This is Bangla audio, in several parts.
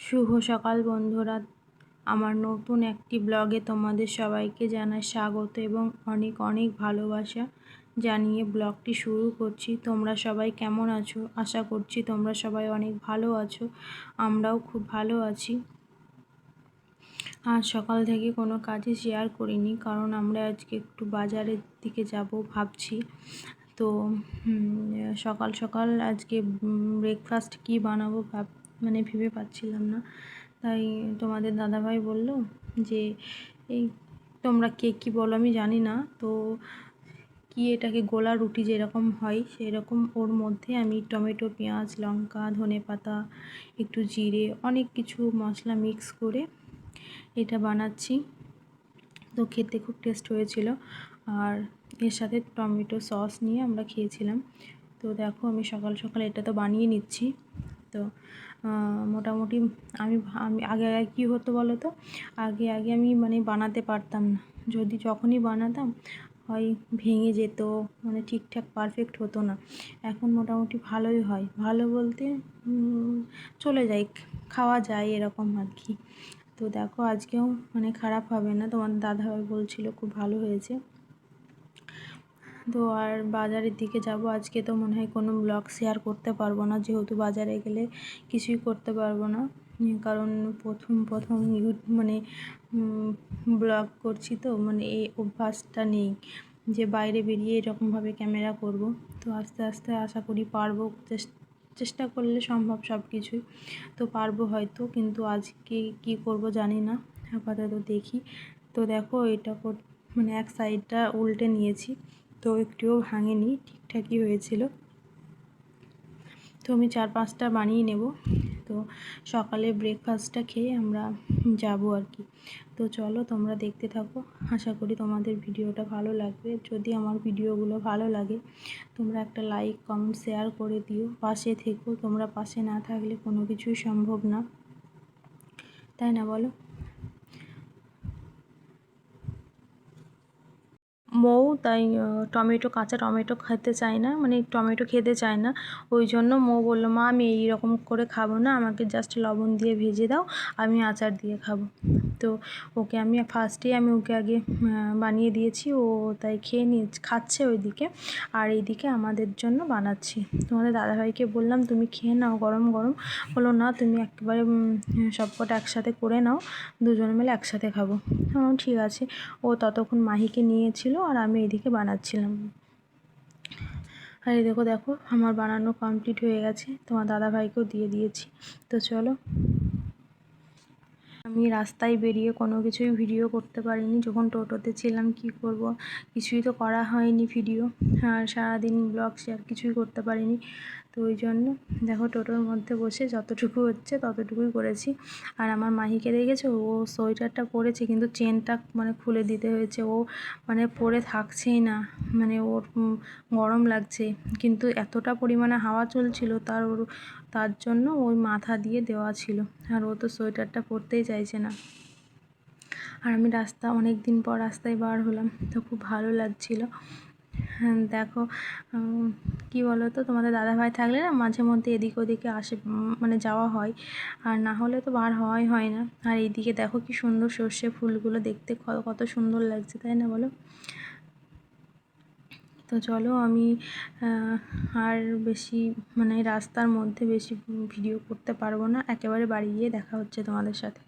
শুভ সকাল বন্ধুরা, আমার নতুন একটি ব্লগে তোমাদের সবাইকে জানাই স্বাগত এবং অনেক অনেক ভালোবাসা জানিয়ে ব্লগটি শুরু করছি। তোমরা সবাই কেমন আছো? আশা করছি তোমরা সবাই অনেক ভালো আছো। আমরাও খুব ভালো আছি। আজ সকাল থেকে কোনো কাজই শেয়ার করিনি, কারণ আমরা আজকে একটু বাজারের দিকে যাব ভাবছি। তো সকাল সকাল আজকে ব্রেকফাস্ট কি বানাবো ভেবে পাচ্ছিলাম না। তাই তোমাদের দাদাভাই বলল যে এই তোমরা কে কী বলো আমি জানি না, তো কি এটাকে গোলা রুটি যেরকম হয় সেরকম ওর মধ্যে আমি টমেটো, পেঁয়াজ, লঙ্কা, ধনেপাতা, একটু জিরে, অনেক কিছু মশলা মিক্স করে এটা বানাচ্ছি। তো খেতে খুব টেস্ট হয়েছিল, আর এর সাথে টমেটো সস নিয়ে আমরা খেয়েছিলাম। তো দেখো আমি সকাল সকাল এটা তো বানিয়ে নিচ্ছি। তো মোটামুটি আমি আগে কী হতো বলো তো, আগে আমি বানাতে পারতাম না। যখনই বানাতাম হয় ভেঙে যেত, ঠিকঠাক পারফেক্ট হতো না। এখন মোটামুটি ভালোই হয়, ভালো বলতে চলে যায়, খাওয়া যায় এরকম আর কি। তো দেখো আজকেও খারাপ হবে না, তোমার দাদাভাই বলছিল খুব ভালো হয়েছে। তো আর বাজারের দিকে যাব আজকে, তো মনে হয় কোনো ব্লগ শেয়ার করতে পারবো না, যেহেতু বাজারে গেলে কিছুই করতে পারবো না, কারণ প্রথম ব্লগ করছি, তো এই অভ্যাসটা নেই যে বাইরে বেরিয়ে এরকমভাবে ক্যামেরা করব। তো আস্তে আস্তে আশা করি পারবো, চেষ্টা করলে সম্ভব সব কিছুই, তো পারবো হয়তো, কিন্তু আজকে কি করব জানি না, আপাতত দেখি। তো দেখো এটা এক সাইডটা উল্টে নিয়েছি, তো একটুও ভাঙেনি, ঠিকঠাকই হয়েছিল। তো আমি 4-5টা বানিয়ে নেব। তো সকালে ব্রেকফাস্টটা খেয়ে আমরা যাব আর কি। তো চলো তোমরা দেখতে থাকো, আশা করি তোমাদের ভিডিওটা ভালো লাগবে। যদি আমার ভিডিওগুলো ভালো লাগে তোমরা একটা লাইক, কমেন্ট, শেয়ার করে দিও, পাশে থেকো। তোমরা পাশে না থাকলে কোনো কিছুই সম্ভব না, তাই না বলো? তাই কাঁচা টমেটো খেতে চায় না, টমেটো খেতে চায় না। ওই জন্য বললো, মা আমি এইরকম করে খাবো না, আমাকে জাস্ট লবণ দিয়ে ভেজে দাও, আমি আচার দিয়ে খাবো। তো ওকে আমি ফার্স্টেই ওকে আগে বানিয়ে দিয়েছি, ও তাই খাচ্ছে ওইদিকে, আর এইদিকে আমাদের জন্য বানাচ্ছি। তোমাদের দাদাভাইকে বললাম তুমি খেয়ে নাও গরম গরম, বললো না তুমি একেবারে সবকটা একসাথে করে নাও, দুজন মিলে একসাথে খাবো। ঠিক আছে। ও ততক্ষণ মাহিকে নিয়েছিল আর আমি এদিকে বানাচ্ছিলাম। আর এই দেখো আমার বানানো কমপ্লিট হয়ে গেছে, তোমার দাদাভাইকেও দিয়ে দিয়েছি। তো চলো, আমি রাস্তায় বেরিয়ে কোনো কিছুই ভিডিও করতে পারিনি, যখন টোটোতে ছিলাম কি করব, কিছুই তো করা হয়নি ভিডিও, আর সারাদিন ব্লগ শেয়ার কিছুই করতে পারিনি। তো ওই জন্য দেখো টোটোর মধ্যে বসে যতটুকু হচ্ছে ততটুকুই করেছি। আর আমার মাহিকে দেখেছো, ও সোয়েটারটা পরেছে কিন্তু চেনটা খুলে দিতে হয়েছে, ও পরে থাকছেই না, ওর গরম লাগছে, কিন্তু এতটা পরিমাণে হাওয়া চলছিল তার জন্য ওই মাথা দিয়ে দেওয়া ছিল, আর ও তো সোয়েটারটা পরতেই চাইছে না। আর আমি অনেক দিন পর রাস্তায় বার হলাম, তো খুব ভালো লাগছিল। দেখো কি বলো তো, তোমাদের দাদাভাই থাকলে না মাঝে মধ্যে এদিক ওদিকে আসে, যাওয়া হয়, আর না হলে তো বার হওয়াই হয় না। আর এইদিকে দেখো কি সুন্দর সর্ষে ফুলগুলো দেখতে কত সুন্দর লাগছে, তাই না বলো? তো চলো আমি আর বেশি রাস্তার মধ্যে বেশি ভিডিও করতে পারবো না, একেবারে বাড়ি গিয়ে দেখা হচ্ছে তোমাদের সাথে।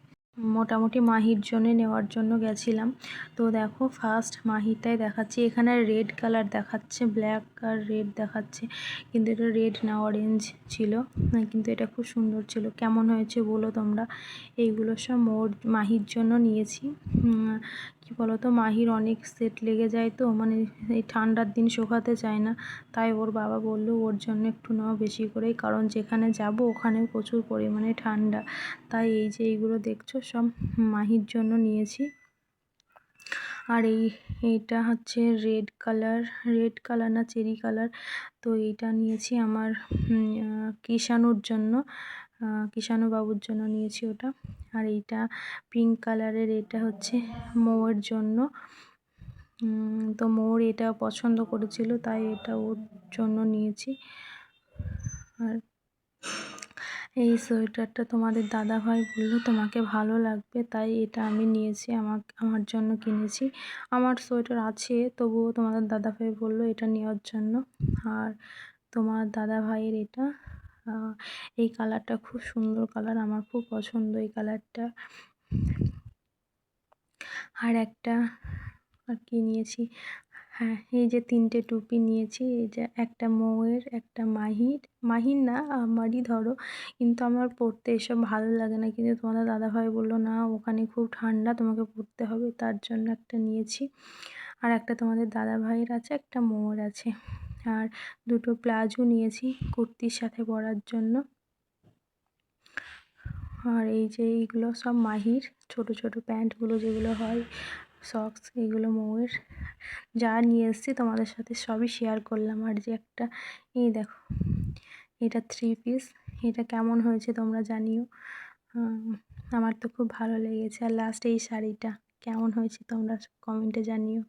মোটামুটি মাহির জন্য নেওয়ার জন্য গেছিলাম। তো দেখো ফার্স্ট মাহিরটাই দেখাচ্ছি, এখানে রেড কালার দেখাচ্ছে, ব্ল্যাক আর রেড দেখাচ্ছে, কিন্তু এটা রেড না অরেঞ্জ ছিল, কিন্তু এটা খুব সুন্দর ছিল। কেমন হয়েছে বলো তোমরা? এইগুলো সব মাহির জন্য নিয়েছি। কি বলো তো, মাহির অনেক সেট লেগে যায়, তো এই ঠান্ডার দিন শোকাতে চায় না, তাই ওর বাবা বললো ওর জন্য একটু নাও বেশি করেই, কারণ যেখানে যাব ওখানে প্রচুর পরিমাণে ঠান্ডা। তাই এই যে এইগুলো দেখছো সব মাহির জন্য নিয়েছি। আর এইটা হচ্ছে রেড কালার না চেরি কালার, তো এইটা নিয়েছি আমার কিষাণুর জন্য, কিষাণু বাবুর জন্য নিয়েছি ওটা। আর এইটা পিঙ্ক কালারের, এটা হচ্ছে মৌয়ের জন্য। তো মৌর এটা পছন্দ করেছিল, তাই এটা ওর জন্য নিয়েছি। আর এই সোয়েটারটা তোমাদের দাদাভাই বলল তোমাকে ভালো লাগবে, তাই এটা আমি নিয়েছি, আমার জন্য কিনেছি। আমার সোয়েটার আছে, তবুও তোমাদের দাদাভাই বলল এটা নেওয়ার জন্য। আর তোমার দাদাভাইয়ের এটা এই কালারটা খুব সুন্দর কালার, আমার খুব পছন্দ এই কালারটা। আর একটা আর কি নিয়েছি, হ্যাঁ এই যে 3টে টুপি নিয়েছি। এই যে একটা মৌয়ের, একটা মাহির না আমারই ধরো, কিন্তু আমার পরতে এসব ভালো লাগে না, কিন্তু তোমাদের দাদাভাই বললো না ওখানে খুব ঠান্ডা, তোমাকে পরতে হবে, তার জন্য একটা নিয়েছি। আর একটা তোমাদের দাদাভাইয়ের আছে, একটা মৌয়ের আছে। আর 2টো প্লাজো নিয়েছি কুর্তির সাথে পরার জন্য। আর এই যে এইগুলো সব মাহির ছোট ছোট প্যান্টগুলো যেগুলো হয়, সক্স, এগুলো মৌয়ের। যা নিয়ে এসেছি তোমাদের সাথে সবই শেয়ার করলাম। আর যে একটা এই দেখো, এটা 3 পিস, এটা কেমন হয়েছে তোমরা জানিও। আমার তো খুব ভালো লেগেছে। আর লাস্ট এই শাড়িটা কেমন হয়েছে তোমরা কমেন্টে জানিও।